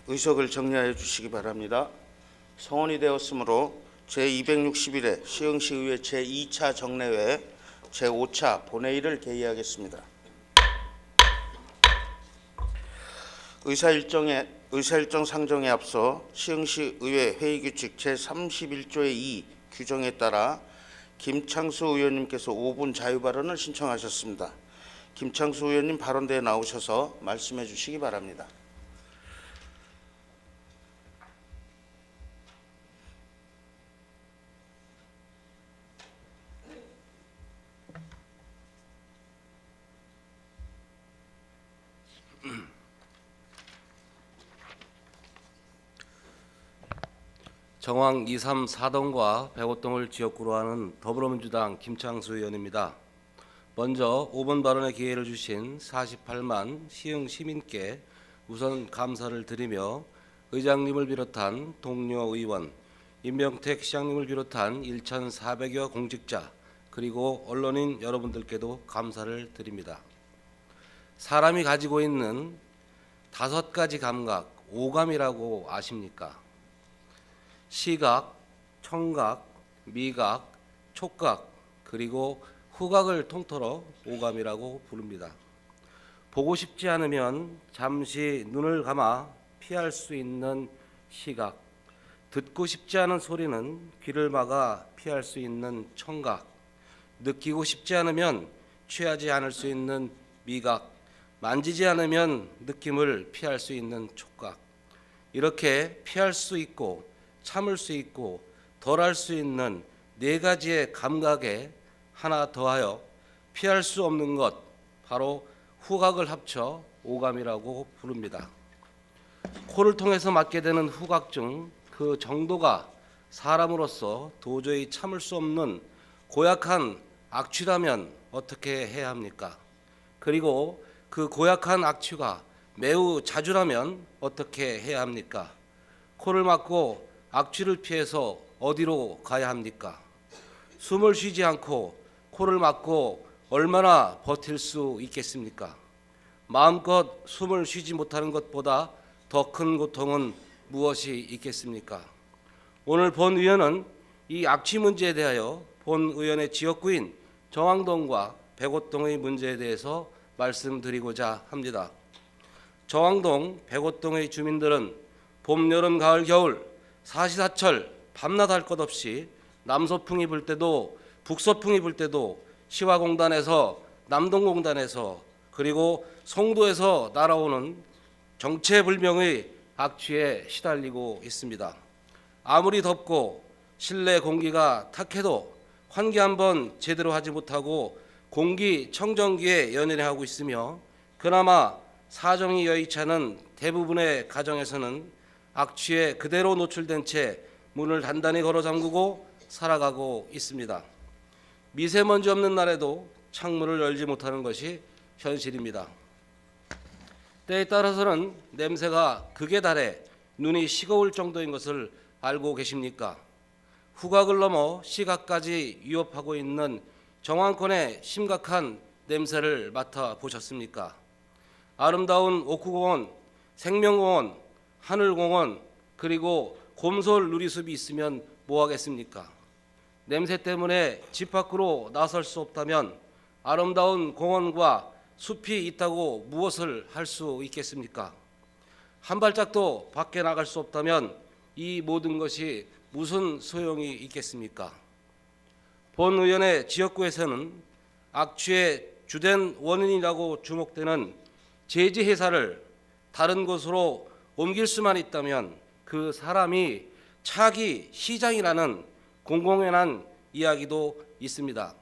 의석을 정리하여 주시기 바랍니다. 성원이 되었으므로 제261회 시흥시의회 제2차 정례회 제5차 본회의를 개의하겠습니다. 의사일정 상정에 앞서 시흥시의회 회의규칙 제31조의 2 규정에 따라 김창수 의원님께서 5분 자유발언을 신청하셨습니다. 김창수 의원님 발언대에 나오셔서 말씀해 주시기 바랍니다. 정황 2, 3, 4동과 105동을 지역구로 하는 더불어민주당 김창수 의원입니다. 먼저 5분 발언의 기회를 주신 48만 시흥 시민께 우선 감사를 드리며 의장님을 비롯한 동료 의원, 임명택 시장님을 비롯한 1,400여 공직자 그리고 언론인 여러분들께도 감사를 드립니다. 사람이 가지고 있는 5가지 감각, 오감이라고 아십니까? 시각, 청각, 미각, 촉각, 그리고 후각을 통틀어 오감이라고 부릅니다. 보고 싶지 않으면 잠시 눈을 감아 피할 수 있는 시각, 듣고 싶지 않은 소리는 귀를 막아 피할 수 있는 청각, 느끼고 싶지 않으면 취하지 않을 수 있는 미각, 만지지 않으면 느낌을 피할 수 있는 촉각, 이렇게 피할 수 있고 참을 수 있고 덜할 수 있는 4가지의 감각에 하나 더하여 피할 수 없는 것, 바로 후각을 합쳐 오감이라고 부릅니다. 코를 통해서 맡게 되는 후각증, 그 정도가 사람으로서 도저히 참을 수 없는 고약한 악취라면 어떻게 해야 합니까? 그리고 그 고약한 악취가 매우 자주라면 어떻게 해야 합니까? 코를 막고 악취를 피해서 어디로 가야 합니까? 숨을 쉬지 않고 코를 막고 얼마나 버틸 수 있겠습니까? 마음껏 숨을 쉬지 못하는 것보다 더 큰 고통은 무엇이 있겠습니까? 오늘 본 의원은 이 악취 문제에 대하여 본 의원의 지역구인 정왕동과 105동의 문제에 대해서 말씀드리고자 합니다. 정왕동 105동의 주민들은 봄, 여름, 가을, 겨울 사시사철 밤낮 할 것 없이 남서풍이 불 때도 북서풍이 불 때도 시화공단에서 남동공단에서 그리고 송도에서 날아오는 정체불명의 악취에 시달리고 있습니다. 아무리 덥고 실내 공기가 탁해도 환기 한번 제대로 하지 못하고 공기청정기에 연연하고 있으며 그나마 사정이 여의치 않은 대부분의 가정에서는 악취에 그대로 노출된 채 문을 단단히 걸어 잠그고 살아가고 있습니다. 미세먼지 없는 날에도 창문을 열지 못하는 것이 현실입니다. 때에 따라서는 냄새가 극에 달해 눈이 식어올 정도인 것을 알고 계십니까? 후각을 넘어 시각까지 위협하고 있는 정왕권의 심각한 냄새를 맡아보셨습니까? 아름다운 옥후공원, 생명공원, 하늘공원, 그리고 곰솔 누리숲이 있으면 뭐 하겠습니까? 냄새 때문에 집 밖으로 나설 수 없다면 아름다운 공원과 숲이 있다고 무엇을 할 수 있겠습니까? 한 발짝도 밖에 나갈 수 없다면 이 모든 것이 무슨 소용이 있겠습니까? 본 의원의 지역구에서는 악취의 주된 원인이라고 주목되는 제지회사를 다른 곳으로 옮길 수만 있다면 그 사람이 차기 시장이라는 공공연한 이야기도 있습니다.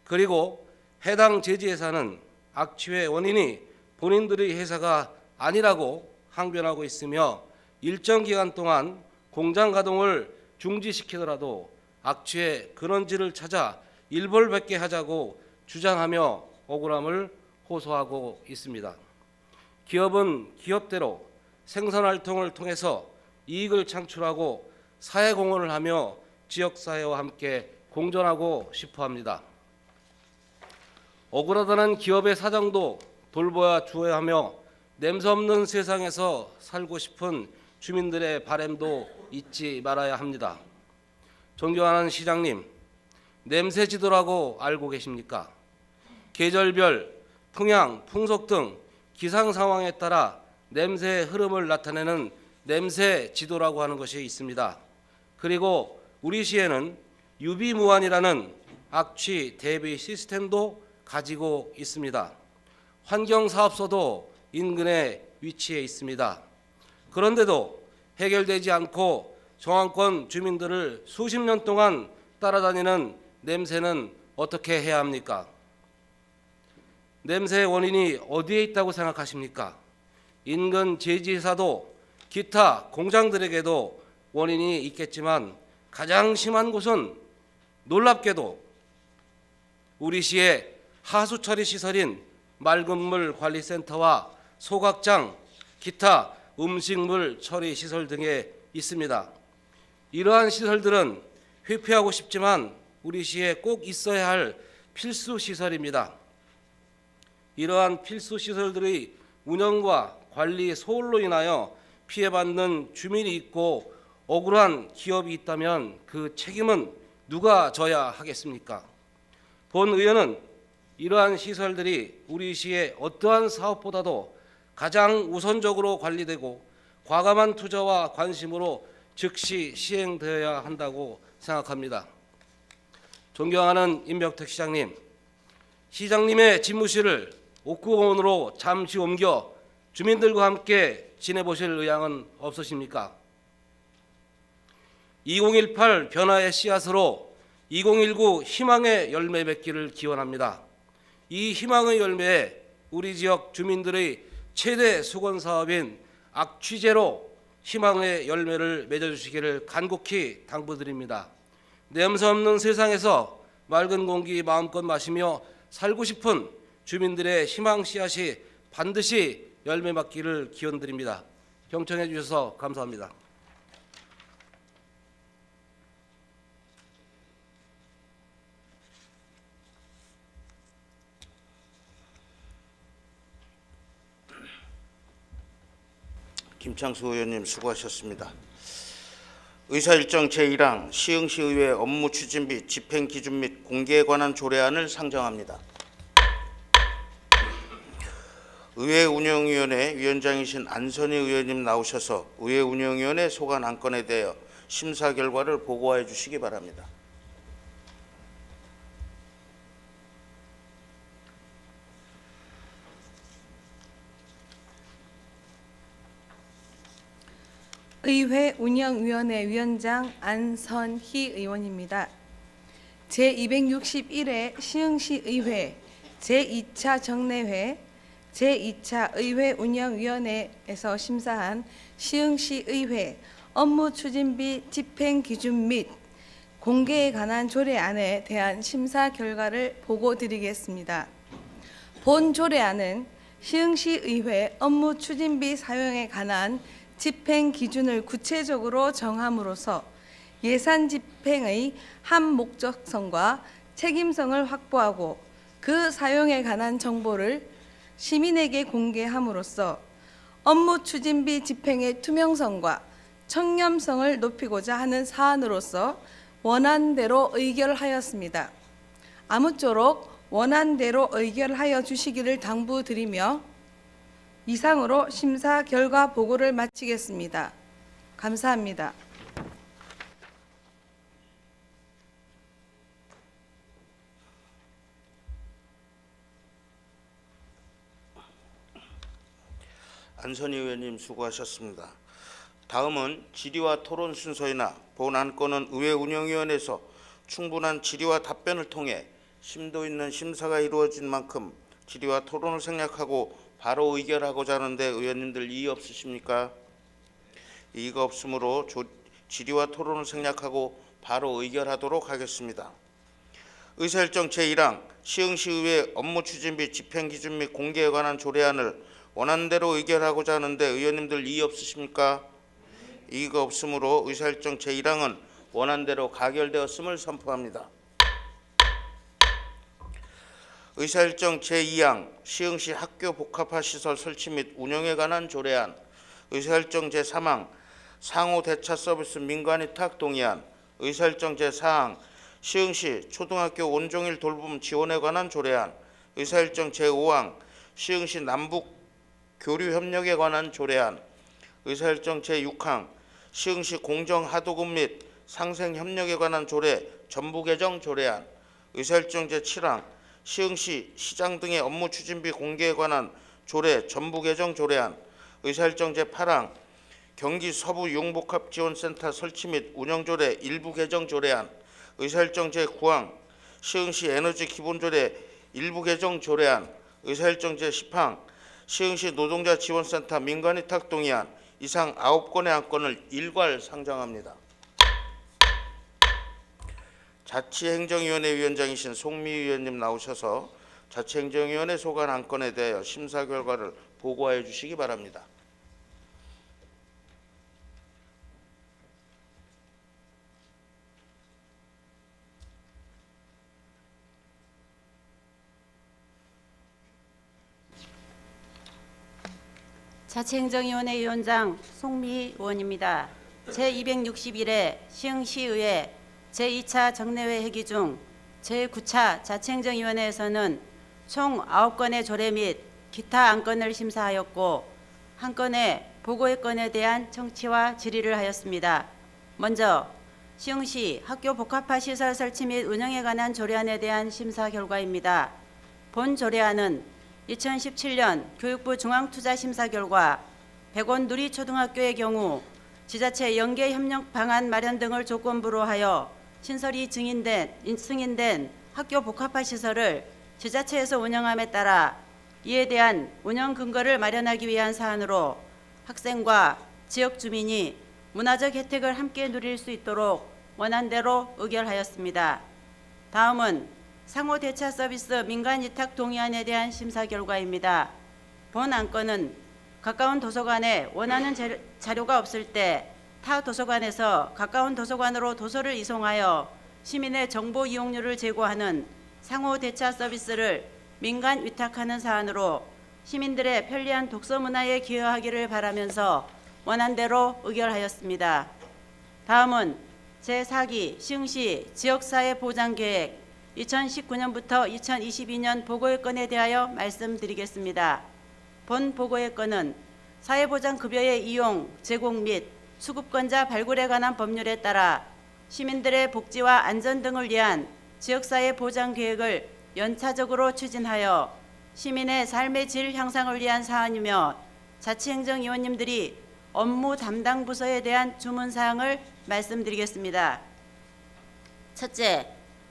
그리고 해당 제지회사는 악취의 원인이 본인들의 회사가 아니라고 항변하고 있으며 일정 기간 동안 공장 가동을 중지시키더라도 악취의 근원지를 찾아 일벌백계 하자고 주장하며 억울함을 호소하고 있습니다. 기업은 기업대로 생산활동을 통해서 이익을 창출하고 사회공헌을 하며 지역사회와 함께 공존하고 싶어합니다. 억울하다는 기업의 사정도 돌보아 주어야 하며 냄새 없는 세상에서 살고 싶은 주민들의 바람도 잊지 말아야 합니다. 존경하는 시장님, 냄새 지도라고 알고 계십니까? 계절별 풍향, 풍속 등 기상 상황에 따라 냄새의 흐름을 나타내는 냄새 지도라고 하는 것이 있습니다. 그리고 우리 시에는 유비무환이라는 악취 대비 시스템도 가지고 있습니다. 환경사업소도 인근에 위치해 있습니다. 그런데도 해결되지 않고 정안권 주민들을 수십 년 동안 따라다니는 냄새는 어떻게 해야 합니까? 냄새의 원인이 어디에 있다고 생각하십니까? 인근 제지사도 기타 공장들에게도 원인이 있겠지만 가장 심한 곳은 놀랍게도 우리 시의 하수처리 시설인 맑은물 관리센터와 소각장, 기타 음식물 처리 시설 등에 있습니다. 이러한 시설들은 회피하고 싶지만 우리 시에 꼭 있어야 할 필수 시설입니다. 이러한 필수 시설들의 운영과 관리 소홀로 인하여 피해받는 주민이 있고 억울한 기업이 있다면 그 책임은 누가 져야 하겠습니까? 본 의원은 이러한 시설들이 우리 시의 어떠한 사업보다도 가장 우선적으로 관리되고 과감한 투자와 관심으로 즉시 시행되어야 한다고 생각합니다. 존경하는 임벽택 시장님, 시장님의 집무실을 옥구공원으로 잠시 옮겨 주민들과 함께 지내보실 의향은 없으십니까? 2018 변화의 씨앗으로 2019 희망의 열매 맺기를 기원합니다. 이 희망의 열매에 우리 지역 주민들의 최대 수건 사업인 악취제로 희망의 열매를 맺어주시기를 간곡히 당부드립니다. 냄새 없는 세상에서 맑은 공기 마음껏 마시며 살고 싶은 주민들의 희망 씨앗이 반드시 열매 맺기를 기원드립니다. 경청해 주셔서 감사합니다. 김창수 의원님 수고하셨습니다. 의사일정 제1항 시흥시의회 업무 추진 및 집행 기준 및 공개에 관한 조례안을 상정합니다. 의회 운영위원회 위원장이신 안선희 의원님 나오셔서 의회 운영위원회 소관 안건에 대하여 심사 결과를 보고해 주시기 바랍니다. 의회 운영위원회 위원장 안선희 의원입니다. 제261회 시흥시의회 제2차 정례회 제2차 의회 운영위원회에서 심사한 시흥시의회 업무 추진비 집행 기준 및 공개에 관한 조례안에 대한 심사 결과를 보고드리겠습니다. 본 조례안은 시흥시의회 업무 추진비 사용에 관한 집행 기준을 구체적으로 정함으로써 예산 집행의 합목적성과 책임성을 확보하고 그 사용에 관한 정보를 시민에게 공개함으로써 업무 추진비 집행의 투명성과 청렴성을 높이고자 하는 사안으로서 원안대로 의결하였습니다. 아무쪼록 원안대로 의결하여 주시기를 당부드리며 이상으로 심사 결과 보고를 마치겠습니다. 감사합니다. 안선희 의원님 수고하셨습니다. 다음은 질의와 토론 순서이나 본 안건은 의회 운영위원회에서 충분한 질의와 답변을 통해 심도 있는 심사가 이루어진 만큼 질의와 토론을 생략하고 바로 의결하고자 하는데 의원님들 이의 없으십니까? 이의가 없으므로 질의와 토론을 생략하고 바로 의결하도록 하겠습니다. 의사일정 제1항 시흥시의회 업무 추진 및 집행 기준 및 공개에 관한 조례안을 원안대로 의결하고자 하는데 의원님들 이의 없으십니까? 이의가 없으므로 의사일정 제1항은 원안대로 가결되었음을 선포합니다. 의사일정 제2항 시흥시 학교 복합화 시설 설치 및 운영에 관한 조례안, 의사일정 제3항 상호 대차 서비스 민간위탁 동의안, 의사일정 제4항 시흥시 초등학교 온종일 돌봄 지원에 관한 조례안, 의사일정 제5항 시흥시 남북 교류 협력에 관한 조례안, 의사일정 제6항 시흥시 공정 하도급 및 상생 협력에 관한 조례 전부 개정 조례안, 의사일정 제7항 시흥시 시장 등의 업무 추진비 공개에 관한 조례 전부 개정 조례안, 의사일정 제8항 경기 서부 융복합지원센터 설치 및 운영 조례 일부 개정 조례안, 의사일정 제9항 시흥시 에너지 기본조례 일부 개정 조례안, 의사일정 제10항 시흥시 노동자 지원센터 민간위탁 동의안 이상 9건의 안건을 일괄 상정합니다. 자치행정위원회 위원장이신 송미 위원님 나오셔서 자치행정위원회 소관 안건에 대하여 심사 결과를 보고하여 주시기 바랍니다. 자치행정위원회 위원장 송미 의원입니다. 제261회 시흥시의회 제2차 정례회 회기 중 제9차 자치행정위원회에서는 총 9건의 조례 및 기타 안건을 심사하였고 한 건의 보고의 건에 대한 청취와 질의를 하였습니다. 먼저 시흥시 학교 복합화 시설 설치 및 운영에 관한 조례안에 대한 심사 결과입니다. 본 조례안은 2017년 교육부 중앙투자심사 결과 백원 누리초등학교의 경우 지자체 연계협력 방안 마련 등을 조건부로 하여 신설이 승인된 학교 복합화 시설을 지자체에서 운영함에 따라 이에 대한 운영 근거를 마련하기 위한 사안으로 학생과 지역 주민이 문화적 혜택을 함께 누릴 수 있도록 원안대로 의결하였습니다. 다음은 상호 대차 서비스 민간 위탁 동의안에 대한 심사 결과입니다. 본 안건은 가까운 도서관에 원하는 자료가 없을 때 타 도서관에서 가까운 도서관으로 도서를 이송하여 시민의 정보 이용료를 제고하는 상호 대차 서비스를 민간 위탁하는 사안으로 시민들의 편리한 독서 문화에 기여하기를 바라면서 원안대로 의결하였습니다. 다음은 제4기 시흥시 지역사회 보장계획 2019년부터 2022년 보고의 건에 대하여 말씀드리겠습니다. 본 보고의 건은 사회보장급여의 이용, 제공 및 수급권자 발굴에 관한 법률에 따라 시민들의 복지와 안전 등을 위한 지역사회 보장계획을 연차적으로 추진하여 시민의 삶의 질 향상을 위한 사안이며 자치행정위원님들이 업무 담당 부서에 대한 주문사항을 말씀드리겠습니다. 첫째,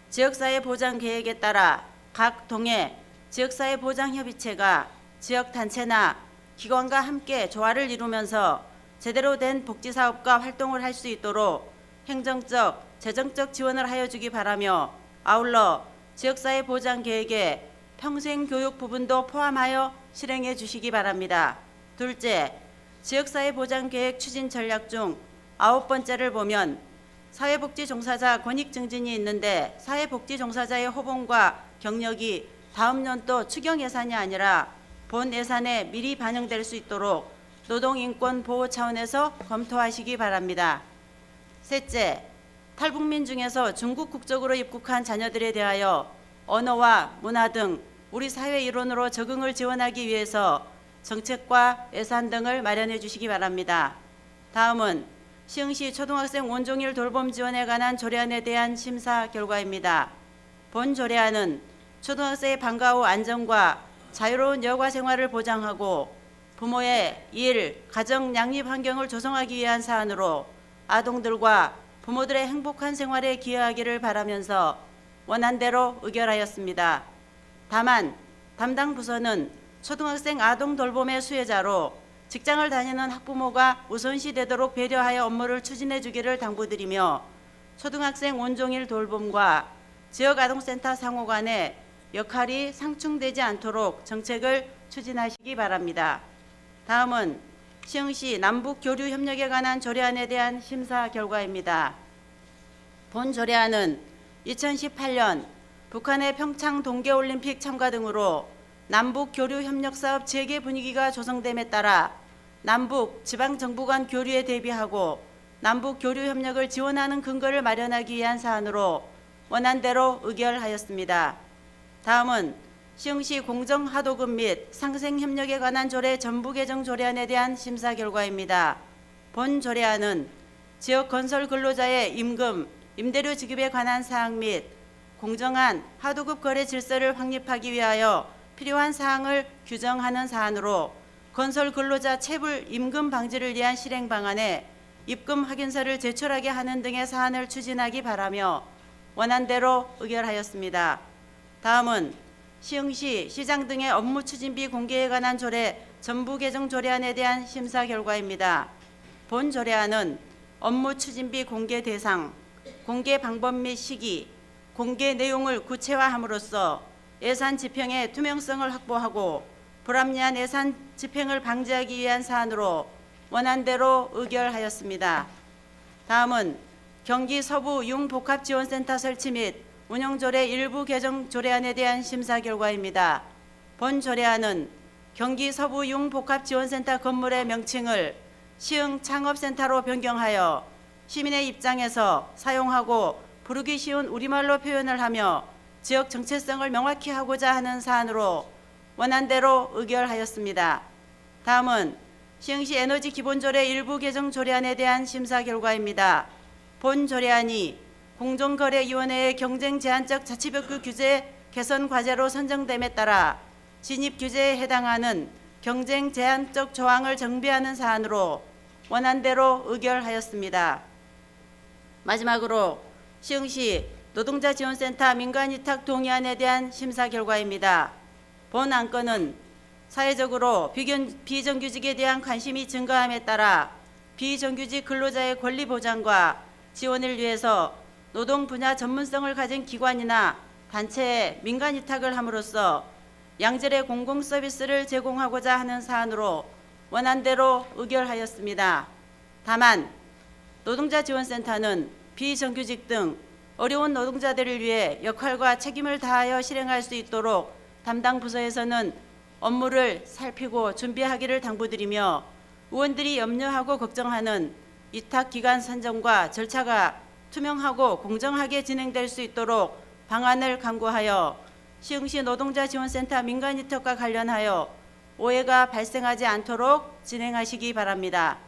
지역사회 보장 계획에 따라 각 동의 지역사회 보장 협의체가 지역단체나 기관과 함께 조화를 이루면서 제대로 된 복지사업과 활동을 할 수 있도록 행정적, 재정적 지원을 하여 주기 바라며 아울러 지역사회 보장 계획에 평생교육 부분도 포함하여 실행해 주시기 바랍니다. 둘째, 지역사회 보장 계획 추진 전략 중 9번째를 보면 사회복지 종사자 권익 증진이 있는데 사회복지 종사자의 호봉과 경력이 다음 년도 추경 예산이 아니라 본 예산에 미리 반영될 수 있도록 노동인권 보호 차원에서 검토하시기 바랍니다. 셋째, 탈북민 중에서 중국 국적으로 입국한 자녀들에 대하여 언어와 문화 등 우리 사회 일원으로 적응을 지원하기 위해서 정책과 예산 등을 마련해 주시기 바랍니다. 다음은 시흥시 초등학생 온종일 돌봄 지원에 관한 조례안에 대한 심사 결과입니다. 본 조례안은 초등학생의 방과 후 안전과 자유로운 여가 생활을 보장하고 부모의 일, 가정 양립 환경을 조성하기 위한 사안으로 아동들과 부모들의 행복한 생활에 기여하기를 바라면서 원안대로 의결하였습니다. 다만 담당 부서는 초등학생 아동 돌봄의 수혜자로 직장을 다니는 학부모가 우선시 되도록 배려하여 업무를 추진해 주기를 당부드리며 초등학생 온종일 돌봄과 지역아동센터 상호 간의 역할이 상충되지 않도록 정책을 추진하시기 바랍니다. 다음은 시흥시 남북교류협력에 관한 조례안에 대한 심사 결과입니다. 본 조례안은 2018년 북한의 평창 동계올림픽 참가 등으로 남북 교류 협력 사업 재개 분위기가 조성됨에 따라 남북 지방정부 간 교류에 대비하고 남북 교류 협력을 지원하는 근거를 마련하기 위한 사안으로 원안대로 의결하였습니다. 다음은 시흥시 공정하도급 및 상생협력에 관한 조례 전부 개정 조례안에 대한 심사 결과입니다. 본 조례안은 지역 건설 근로자의 임금, 임대료 지급에 관한 사항 및 공정한 하도급 거래 질서를 확립하기 위하여 필요한 사항을 규정하는 사안으로 건설 근로자 체불 임금 방지를 위한 실행 방안에 입금 확인서를 제출하게 하는 등의 사안을 추진하기 바라며 원안대로 의결하였습니다. 다음은 시흥시 시장 등의 업무 추진비 공개에 관한 조례 전부 개정 조례안에 대한 심사 결과입니다. 본 조례안은 업무 추진비 공개 대상, 공개 방법 및 시기, 공개 내용을 구체화함으로써 예산 집행의 투명성을 확보하고 불합리한 예산 집행을 방지하기 위한 사안으로 원안대로 의결하였습니다. 다음은 경기 서부 융복합지원센터 설치 및 운영조례 일부 개정 조례안에 대한 심사 결과입니다. 본 조례안은 경기 서부 융복합지원센터 건물의 명칭을 시흥 창업센터로 변경하여 시민의 입장에서 사용하고 부르기 쉬운 우리말로 표현을 하며 지역 정체성을 명확히 하고자 하는 사안으로 원안대로 의결하였습니다. 다음은 시흥시 에너지 기본조례 일부 개정 조례안에 대한 심사 결과입니다. 본 조례안이 공정거래위원회의 경쟁 제한적 자치법규 규제 개선 과제로 선정됨에 따라 진입 규제에 해당하는 경쟁 제한적 조항을 정비하는 사안으로 원안대로 의결하였습니다. 마지막으로 시흥시 노동자 지원센터 민간위탁 동의안에 대한 심사 결과입니다. 본 안건은 사회적으로 비정규직에 대한 관심이 증가함에 따라 비정규직 근로자의 권리 보장과 지원을 위해서 노동 분야 전문성을 가진 기관이나 단체에 민간위탁을 함으로써 양질의 공공 서비스를 제공하고자 하는 사안으로 원안대로 의결하였습니다. 다만 노동자 지원센터는 비정규직 등 어려운 노동자들을 위해 역할과 책임을 다하여 실행할 수 있도록 담당 부서에서는 업무를 살피고 준비하기를 당부드리며 의원들이 염려하고 걱정하는 위탁기관 선정과 절차가 투명하고 공정하게 진행될 수 있도록 방안을 강구하여 시흥시 노동자 지원센터 민간위탁과 관련하여 오해가 발생하지 않도록 진행하시기 바랍니다.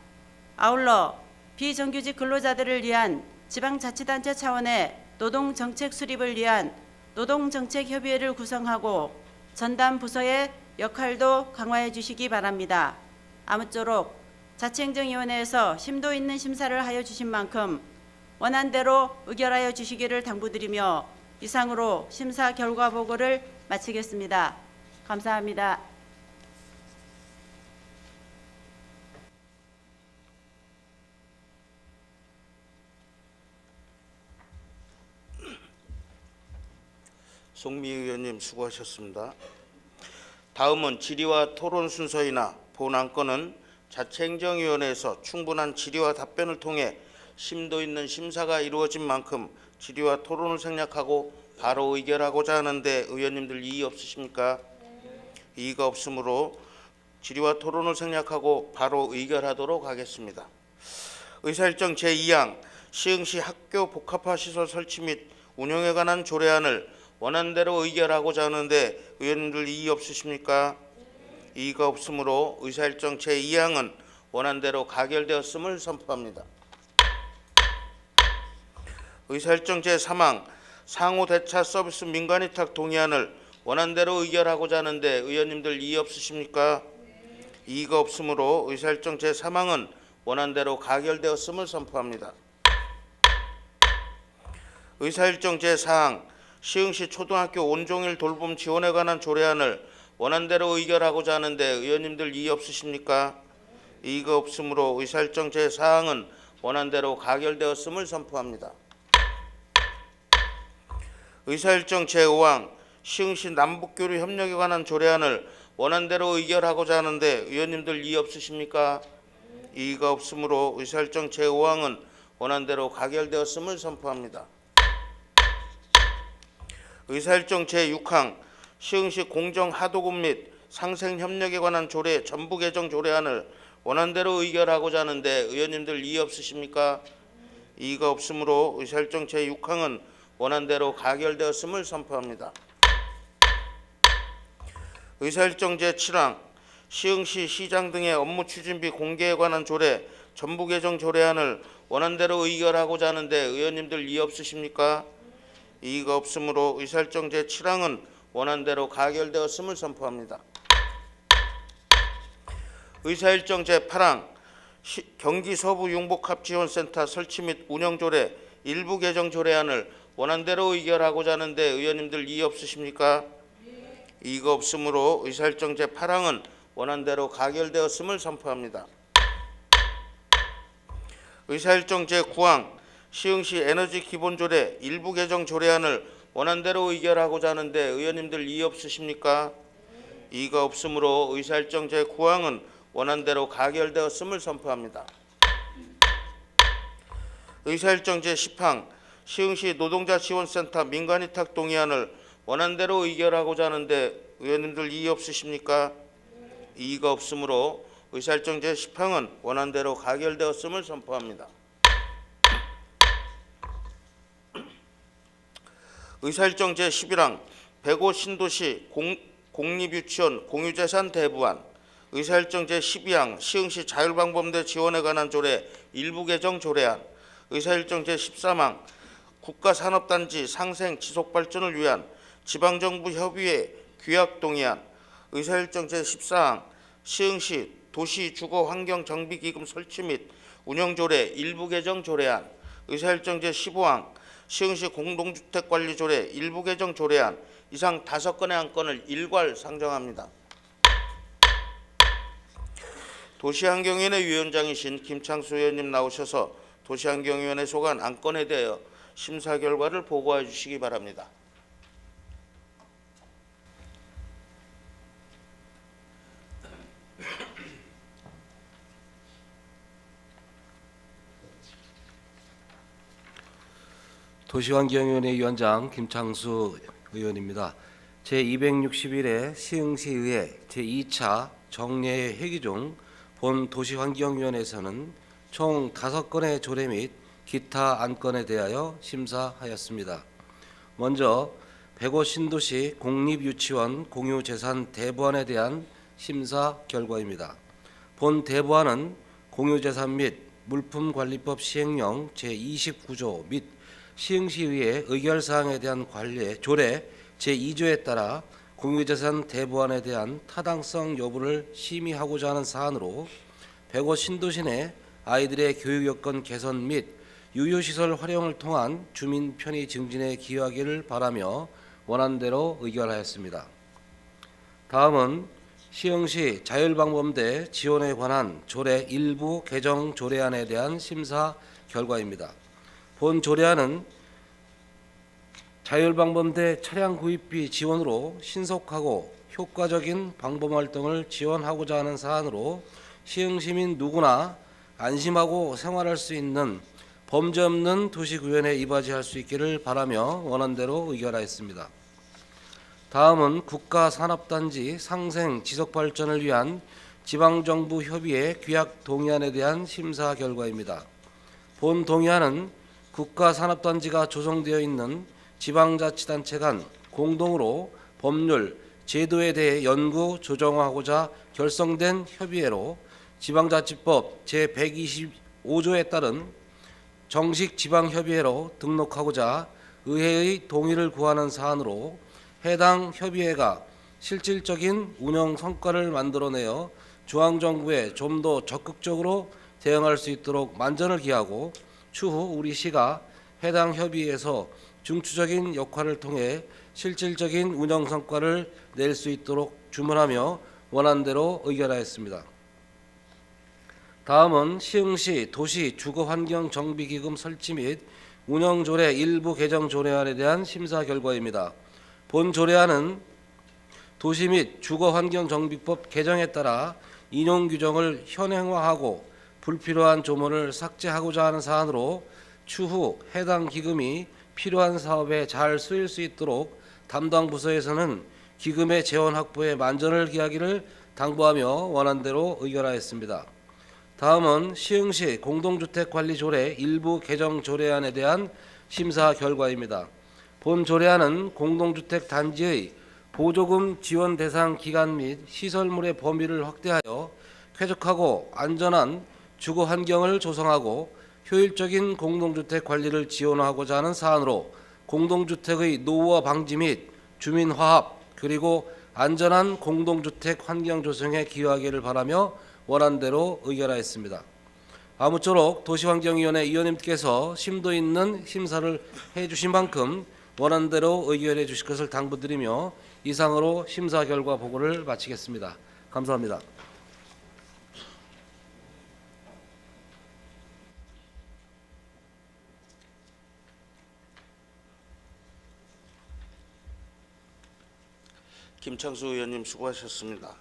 아울러 비정규직 근로자들을 위한 지방자치단체 차원의 노동정책 수립을 위한 노동정책협의회를 구성하고 전담 부서의 역할도 강화해 주시기 바랍니다. 아무쪼록 자치행정위원회에서 심도 있는 심사를 하여 주신 만큼 원안대로 의결하여 주시기를 당부드리며 이상으로 심사 결과 보고를 마치겠습니다. 감사합니다. 송미 의원님 수고하셨습니다. 다음은 질의와 토론 순서이나 본 안건은 자치행정위원회에서 충분한 질의와 답변을 통해 심도 있는 심사가 이루어진 만큼 질의와 토론을 생략하고 바로 의결하고자 하는데 의원님들 이의 없으십니까? 이의가 없으므로 질의와 토론을 생략하고 바로 의결하도록 하겠습니다. 의사일정 제2항 시흥시 학교 복합화시설 설치 및 운영에 관한 조례안을 원안대로 의결하고자 하는데 의원님들 이의 없으십니까? 이의가 없으므로 의사일정 제2항은 원안대로 가결되었음을 선포합니다. 의사일정 제3항 상호 대차 서비스 민간위탁 동의안을 원안대로 의결하고자 하는데 의원님들 이의 없으십니까? 이의가 없으므로 의사일정 제3항은 원안대로 가결되었음을 선포합니다. 의사일정 제4항 시흥시 초등학교 온종일 돌봄 지원에 관한 조례안을 원안대로 의결하고자 하는데 의원님들 이의 없으십니까? 이의가 없으므로 의사일정 제4항은 원안대로 가결되었음을 선포합니다. 의사일정 제5항 시흥시 남북교류 협력에 관한 조례안을 원안대로 의결하고자 하는데 의원님들 이의 없으십니까? 이의가 없으므로 의사일정 제5항은 원안대로 가결되었음을 선포합니다. 의사일정 제6항 시흥시 공정하도급 및 상생협력에 관한 조례 전부 개정 조례안을 원안대로 의결하고자 하는데 의원님들 이의 없으십니까? 이의가 없으므로 의사일정 제6항은 원안대로 가결되었음을 선포합니다. 의사일정 제7항 시흥시 시장 등의 업무 추진비 공개에 관한 조례 전부 개정 조례안을 원안대로 의결하고자 하는데 의원님들 이의 없으십니까? 이의가 없으므로 의사일정 제7항은 원안대로 가결되었음을 선포합니다. 의사일정 제8항 경기 서부 융복합지원센터 설치 및 운영 조례 일부 개정 조례안을 원안대로 의결하고자 하는데 의원님들 이의 없으십니까? 이의가 없으므로 의사일정 제8항은 원안대로 가결되었음을 선포합니다. 의사일정 제9항 시흥시 에너지 기본조례 일부 개정 조례안을 원안대로 의결하고자 하는데 의원님들 이의 없으십니까? 이의가 없으므로 의사일정 제9항은 원안대로 가결되었음을 선포합니다. 의사일정 제10항 시흥시 노동자 지원센터 민간위탁 동의안을 원안대로 의결하고자 하는데 의원님들 이의 없으십니까? 이의가 없으므로 의사일정 제10항은 원안대로 가결되었음을 선포합니다. 의사일정 제11항 105 신도시 공립유치원 공유재산 대부안 의사일정 제12항 시흥시 자율방범대 지원에 관한 조례 일부 개정 조례안 의사일정 제13항 국가산업단지 상생 지속발전을 위한 지방정부 협의회 규약 동의안 의사일정 제14항 시흥시 도시주거환경정비기금 설치 및 운영조례 일부 개정 조례안 의사일정 제15항 시흥시 공동주택관리조례 일부 개정 조례안 이상 5건의 안건을 일괄 상정합니다. 도시환경위원회 위원장이신 김창수 의원님 나오셔서 도시환경위원회 소관 안건에 대하여 심사 결과를 보고해 주시기 바랍니다. 도시환경위원회 위원장 김창수 의원입니다. 제261회 시흥시의회 제2차 정례회 회기 중 본 도시환경위원회에서는 총 5건의 조례 및 기타 안건에 대하여 심사하였습니다. 먼저 105 신도시 공립유치원 공유재산 대부안에 대한 심사 결과입니다. 본 대부안은 공유재산 및 물품관리법 시행령 제29조 및 시흥시의회 의결사항에 대한 조례 제2조에 따라 공유재산 대부안에 대한 타당성 여부를 심의하고자 하는 사안으로 105 신도시 내 아이들의 교육 여건 개선 및 유효시설 활용을 통한 주민 편의 증진에 기여하기를 바라며 원안대로 의결하였습니다. 다음은 시흥시 자율방범대 지원에 관한 조례 일부 개정 조례안에 대한 심사 결과입니다. 본 조례안은 자율방범대 차량 구입비 지원으로 신속하고 효과적인 방범활동을 지원하고자 하는 사안으로 시흥시민 누구나 안심하고 생활할 수 있는 범죄 없는 도시구현에 이바지할 수 있기를 바라며 원안대로 의결하였습니다. 다음은 국가산업단지 상생 지속발전을 위한 지방정부 협의회 규약 동의안에 대한 심사 결과입니다. 본 동의안은 국가산업단지가 조성되어 있는 지방자치단체 간 공동으로 법률, 제도에 대해 연구, 조정하고자 결성된 협의회로 지방자치법 제125조에 따른 정식 지방협의회로 등록하고자 의회의 동의를 구하는 사안으로 해당 협의회가 실질적인 운영 성과를 만들어내어 중앙정부에 좀 더 적극적으로 대응할 수 있도록 만전을 기하고 추후 우리 시가 해당 협의회에서 중추적인 역할을 통해 실질적인 운영 성과를 낼 수 있도록 주문하며 원안대로 의결하였습니다. 다음은 시흥시 도시주거환경정비기금 설치 및 운영조례 일부 개정 조례안에 대한 심사 결과입니다. 본 조례안은 도시 및 주거환경정비법 개정에 따라 인용 규정을 현행화하고 불필요한 조문을 삭제하고자 하는 사안으로 추후 해당 기금이 필요한 사업에 잘 쓰일 수 있도록 담당 부서에서는 기금의 재원 확보에 만전을 기하기를 당부하며 원안대로 의결하였습니다. 다음은 시흥시 공동주택관리조례 일부 개정 조례안에 대한 심사 결과입니다. 본 조례안은 공동주택 단지의 보조금 지원 대상 기간 및 시설물의 범위를 확대하여 쾌적하고 안전한 주거 환경을 조성하고 효율적인 공동주택 관리를 지원하고자 하는 사안으로 공동주택의 노후화 방지 및 주민 화합 그리고 안전한 공동주택 환경 조성에 기여하기를 바라며 원안대로 의결하였습니다. 아무쪼록 도시환경위원회 위원님께서 심도 있는 심사를 해주신 만큼 원안대로 의결해 주실 것을 당부드리며 이상으로 심사 결과 보고를 마치겠습니다. 감사합니다. 김창수 의원님 수고하셨습니다.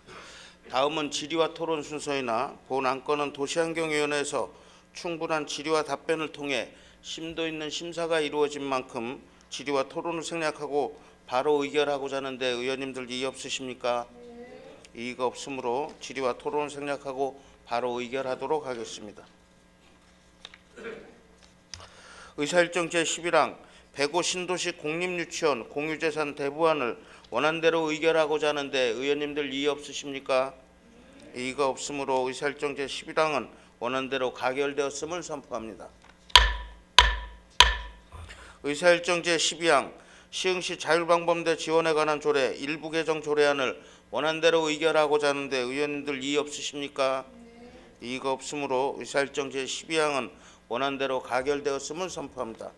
다음은 질의와 토론 순서이나 본 안건은 도시환경위원회에서 충분한 질의와 답변을 통해 심도 있는 심사가 이루어진 만큼 질의와 토론을 생략하고 바로 의결하고자 하는데 의원님들 이의 없으십니까? 이의가 없으므로 질의와 토론을 생략하고 바로 의결하도록 하겠습니다. 의사일정 제11항 105 신도시 공립유치원 공유재산 대부안을 원안대로 의결하고자 하는데 의원님들 이의 없으십니까? 이의가 없으므로 의사일정 제11항은 원안대로 가결되었음을 선포합니다. 의사일정 제12항 시흥시 자율방범대 지원에 관한 조례 일부 개정 조례안을 원안대로 의결하고자 하는데 의원님들 이의 없으십니까? 이의가 없으므로 의사일정 제12항은 원안대로 가결되었음을 선포합니다.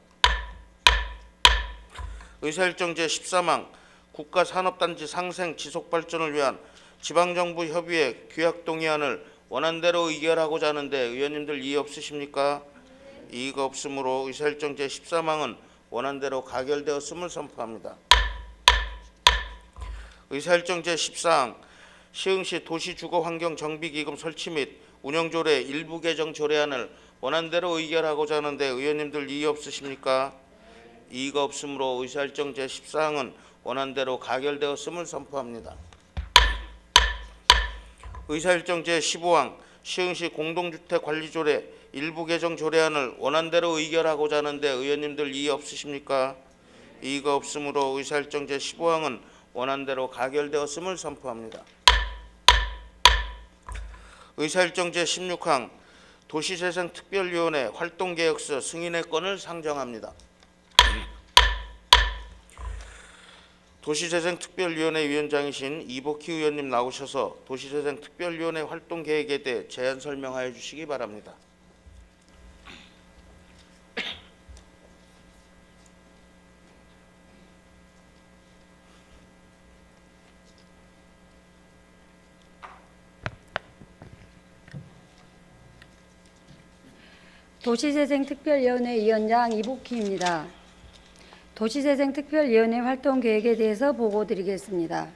의사일정 제13항 국가산업단지 상생 지속발전을 위한 지방정부 협의회 규약동의안을 원안대로 의결하고자 하는데 의원님들 이의 없으십니까? 이의가 없으므로 의사일정 제13항은 원안대로 가결되었음을 선포합니다. 의사일정 제14항 시흥시 도시주거환경정비기금 설치 및 운영조례 일부 개정 조례안을 원안대로 의결하고자 하는데 의원님들 이의 없으십니까? 이의가 없으므로 의사일정 제14항은 원안대로 가결되었음을 선포합니다. 의사일정 제15항 시흥시 공동주택관리조례 일부 개정 조례안을 원안대로 의결하고자 하는데 의원님들 이의 없으십니까? 이의가 없으므로 의사일정 제15항은 원안대로 가결되었음을 선포합니다. 의사일정 제16항 도시재생특별위원회 활동계획서 승인의 건을 상정합니다. 도시재생특별위원회 위원장이신 이복희 의원님 나오셔서 도시재생특별위원회 활동계획에 대해 제안 설명하여 주시기 바랍니다. 도시재생특별위원회 위원장 이복희입니다. 도시재생특별위원회 활동계획에 대해서 보고드리겠습니다.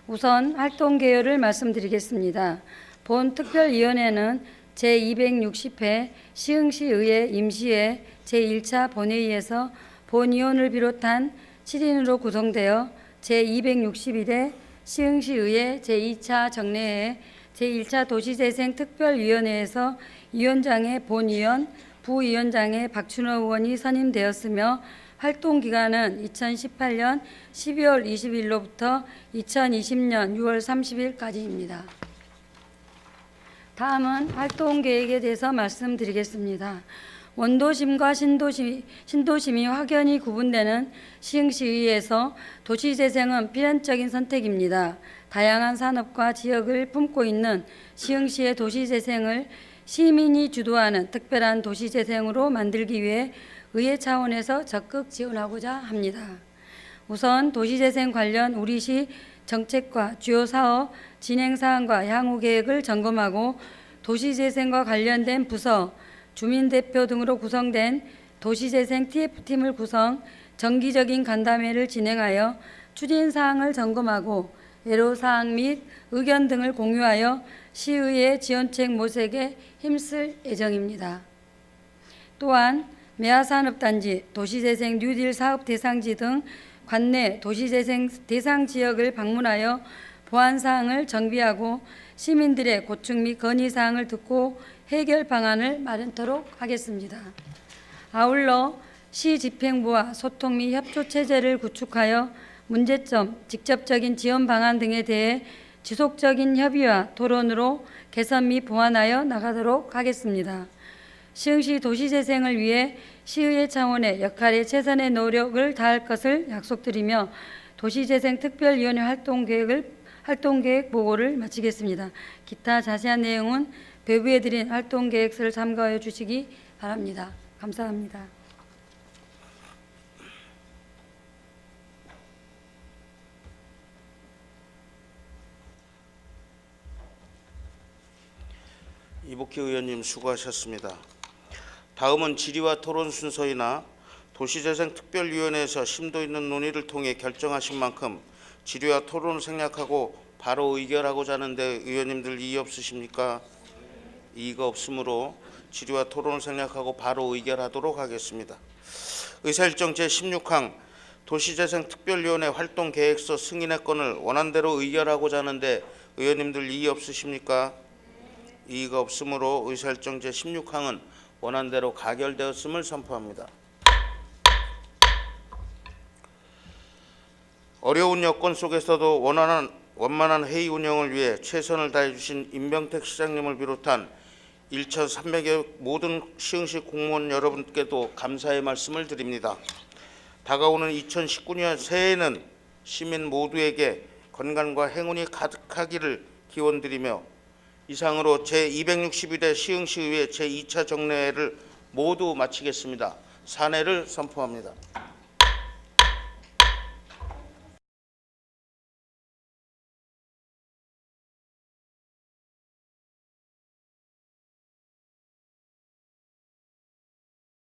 우선 활동계획을 말씀드리겠습니다. 본 특별위원회는 제260회 시흥시의회 임시회 제1차 본회의에서 본위원을 비롯한 7인으로 구성되어 제261회 시흥시의회 제2차 정례회 제1차 도시재생특별위원회에서 위원장의 본위원, 부위원장의 박춘호 의원이 선임되었으며 활동기간은 2018년 12월 20일로부터 2020년 6월 30일까지입니다. 다음은 활동계획에 대해서 말씀드리겠습니다. 원도심과 신도심이 확연히 구분되는 시흥시의회에서 도시재생은 필연적인 선택입니다. 다양한 산업과 지역을 품고 있는 시흥시의 도시재생을 시민이 주도하는 특별한 도시재생으로 만들기 위해 의회 차원에서 적극 지원하고자 합니다. 우선 도시재생 관련 우리시 정책과 주요 사업, 진행사항과 향후 계획을 점검하고 도시재생과 관련된 부서, 주민대표 등으로 구성된 도시재생 TF팀을 구성, 정기적인 간담회를 진행하여 추진사항을 점검하고 애로사항 및 의견 등을 공유하여 시의회 지원책 모색에 힘쓸 예정입니다. 또한 매화산업단지, 도시재생 뉴딜 사업 대상지 등 관내 도시재생 대상 지역을 방문하여 보완 사항을 정비하고 시민들의 고충 및 건의 사항을 듣고 해결 방안을 마련토록 하겠습니다. 아울러 시 집행부와 소통 및 협조 체제를 구축하여 문제점, 직접적인 지원 방안 등에 대해 지속적인 협의와 토론으로 개선 및 보완하여 나가도록 하겠습니다. 시흥시 도시재생을 위해 시의회 차원의 역할에 최선의 노력을 다할 것을 약속드리며 도시재생특별위원회 활동계획 보고를 마치겠습니다. 기타 자세한 내용은 배부해 드린 활동계획서를 참고하여 주시기 바랍니다. 감사합니다. 이복희 의원님 수고하셨습니다. 다음은 질의와 토론 순서이나 도시재생특별위원회에서 심도 있는 논의를 통해 결정하신 만큼 질의와 토론을 생략하고 바로 의결하고자 하는데 의원님들 이의 없으십니까? 이의가 없으므로 질의와 토론을 생략하고 바로 의결하도록 하겠습니다. 의사일정 제16항 도시재생특별위원회 활동계획서 승인의 건을 원안대로 의결하고자 하는데 의원님들 이의 없으십니까? 이의가 없으므로 의사일정 제16항은 원안대로 가결되었음을 선포합니다. 어려운 여건 속에서도 원만한 회의 운영을 위해 최선을 다해 주신 임병택 시장님을 비롯한 1,300여 모든 시흥시 공무원 여러분께도 감사의 말씀을 드립니다. 다가오는 2019년 새해에는 시민 모두에게 건강과 행운이 가득하기를 기원드리며 이상으로 제261회 시흥시의회 제2차 정례회를 모두 마치겠습니다. 산회를 선포합니다.